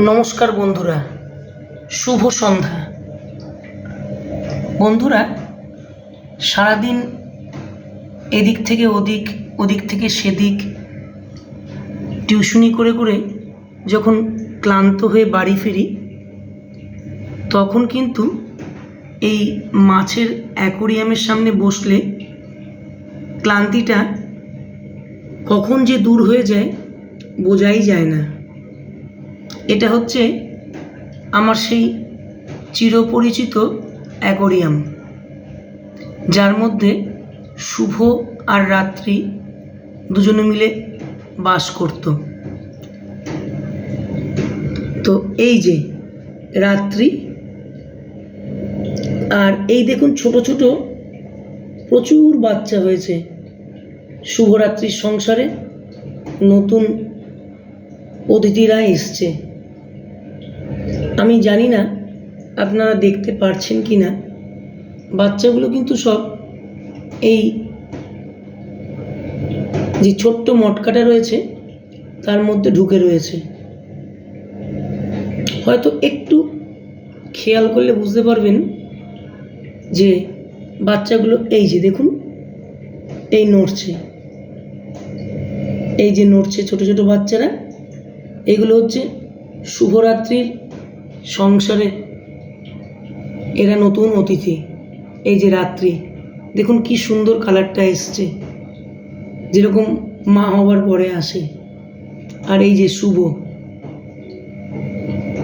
নমস্কার বন্ধুরা, শুভ সন্ধ্যা। বন্ধুরা, সারাদিন এদিক থেকে ওদিক, ওদিক থেকে সেদিক টিউশনি করে করে যখন ক্লান্ত হয়ে বাড়ি ফিরি, তখন কিন্তু এই মাছের অ্যাকোরিয়ামের সামনে বসলে ক্লান্তিটা কখন যে দূর হয়ে যায় বোঝাই যায় না। এটা হচ্ছে আমার সেই চিরপরিচিত অ্যাকোরিয়াম, যার মধ্যে শুভ আর রাত্রি দুজনে মিলে বাস করত। তো এই যে রাত্রি, আর এই দেখুন ছোট ছোট প্রচুর বাচ্চা হয়েছে। শুভরাত্রির সংসারে নতুন অতিথিরা এসছে। আমি জানি না আপনারা দেখতে পারছেন কি না, বাচ্চাগুলো কিন্তু সব এই যে ছোট্ট মটকাটা রয়েছে তার মধ্যে ঢুকে রয়েছে। হয়তো একটু খেয়াল করলে বুঝতে পারবেন যে বাচ্চাগুলো এই যে দেখুন, এই নড়ছে, এই যে নড়ছে ছোট ছোট বাচ্চারা, এগুলো হচ্ছে শুভরাত্রির সংসারে এরা নতুন অতিথি। এই যে রাত্রি, দেখুন কি সুন্দর কালারটা এসছে, যেরকম মা হওয়ার পরে আসে। আর এই যে শুভ,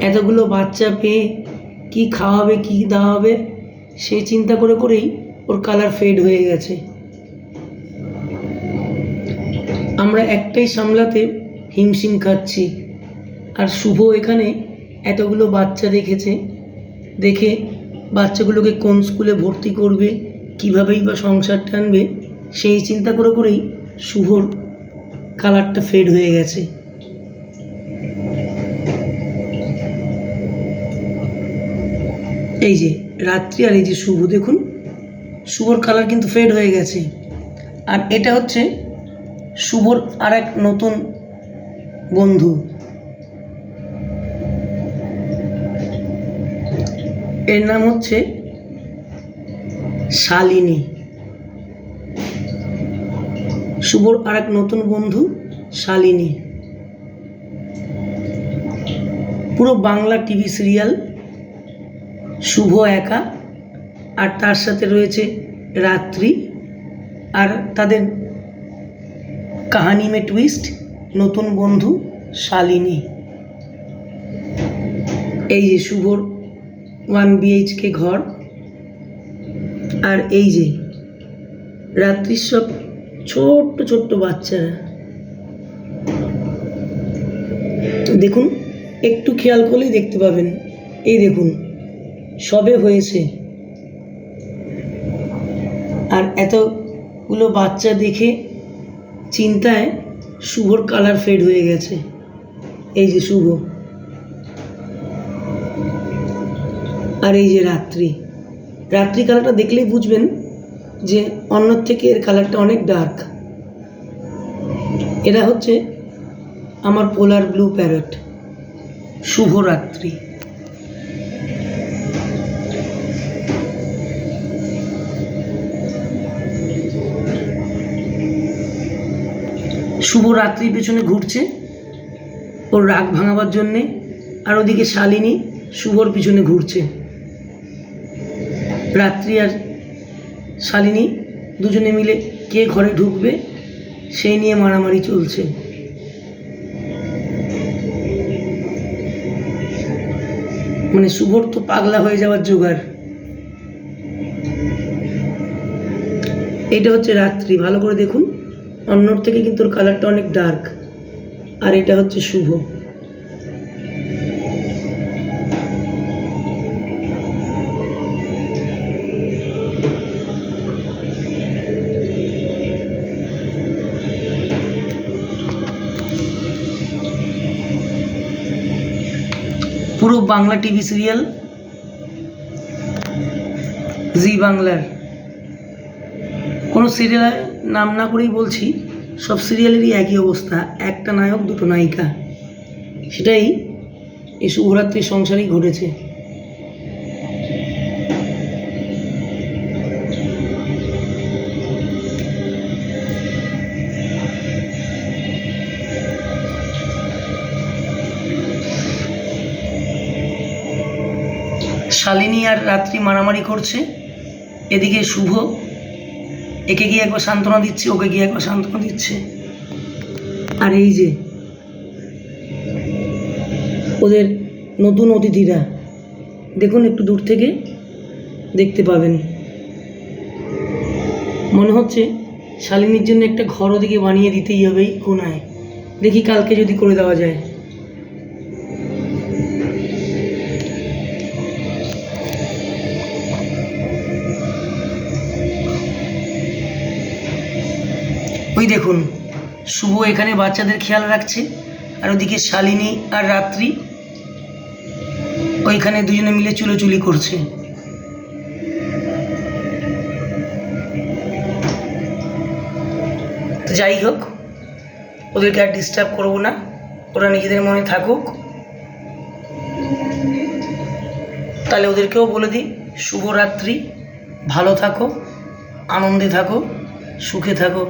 এতগুলো বাচ্চা পেয়ে কি খাওয়াবে কি দাওয়াবে সে চিন্তা করে করেই ওর কালার ফেড হয়ে গেছে। আমরা একটাই সামলাতে হিমশিম খাচ্ছি, আর শুভ এখানে এতগুলো বাচ্চা দেখেছে, দেখে বাচ্চাগুলোকে কোন স্কুলে ভর্তি করবে, কীভাবেই বা সংসার টানবে সেই চিন্তা করে করেই শুভর কালারটা ফেড হয়ে গেছে। এই যে রাত্রি আর এই যে শুভ, দেখুন শুভর কালার কিন্তু ফেড হয়ে গেছে। আর এটা হচ্ছে শুভর আর এক নতুন বন্ধু, এর নাম হচ্ছে শালিনী। শুভর আর এক নতুন বন্ধু শালিনী। পুরো বাংলা টিভি সিরিয়াল শুভ একা, আর তার সাথে রয়েছে রাত্রি, আর তাদের কাহানি মে টুইস্ট নতুন বন্ধু শালিনী। এই যে শুভর 1 BHK ঘর, আর এই যে রাত্রির সব ছোট্ট ছোট্ট বাচ্চারা। দেখুন, একটু খেয়াল করলেই দেখতে পাবেন, এই দেখুন সবে হয়েছে। আর এতগুলো বাচ্চা দেখে চিন্তায় শুভর কালার ফেড হয়ে গেছে। এই যে শুভ, আর এই যে রাত্রি। রাত্রি কালারটা দেখলেই বুঝবেন যে অন্যর থেকে এর কালারটা অনেক ডার্ক। এরা হচ্ছে আমার পোলার ব্লু প্যারট। শুভরাত্রি। শুভরাত্রির পেছনে ঘুরছে ওর রাগ ভাঙাবার জন্যে, আর ওদিকে শালিনী শুভর পিছনে ঘুরছে। রাত্রি আর শালিনী দুজনে মিলে কে ঘরে ঢুকবে সেই নিয়ে মারামারি চলছে। মানে শুভর তো পাগলা হয়ে যাওয়ার জোগাড়। এটা হচ্ছে রাত্রি, ভালো করে দেখুন, অন্যর থেকে কিন্তু ওর কালারটা অনেক ডার্ক। আর এটা হচ্ছে শুভ। পুরো বাংলা টিভি সিরিয়াল জি বাংলার, কোনো সিরিয়ালের নাম না করেই বলছি, সব সিরিয়ালেরই একই অবস্থা, একটা নায়ক দুটো নায়িকা। সেটাই এই শুভরাত্রির সংসারেই ঘটেছে। শালিনী আর রাত্রি মারামারি করছে, এদিকে শুভ একে গিয়ে একবার সান্ত্বনা দিচ্ছে, ওকে গিয়ে একবার সান্ত্বনা দিচ্ছে। আর এই যে ওদের নতুন অতিথিরা, দেখুন একটু দূর থেকে দেখতে পাবেন, মনে হচ্ছে শালিনীর জন্য একটা ঘর ওদিকে বানিয়ে দিতেই হবে এই কোনায়। দেখি কালকে যদি করে দেওয়া যায়। ওই দেখুন শুভ এখানে বাচ্চাদের খেয়াল রাখছে, আর ওদিকে শালিনী আর রাত্রি ওইখানে দুজনে মিলে চুলোচুলি করছে। তো যাই হোক, ওদেরকে আর ডিস্টার্ব করবো না, ওরা নিজেদের মনে থাকুক। তাহলে ওদেরকেও বলে দিই শুভরাত্রি, ভালো থাকো, আনন্দে থাকো, সুখে থাকো।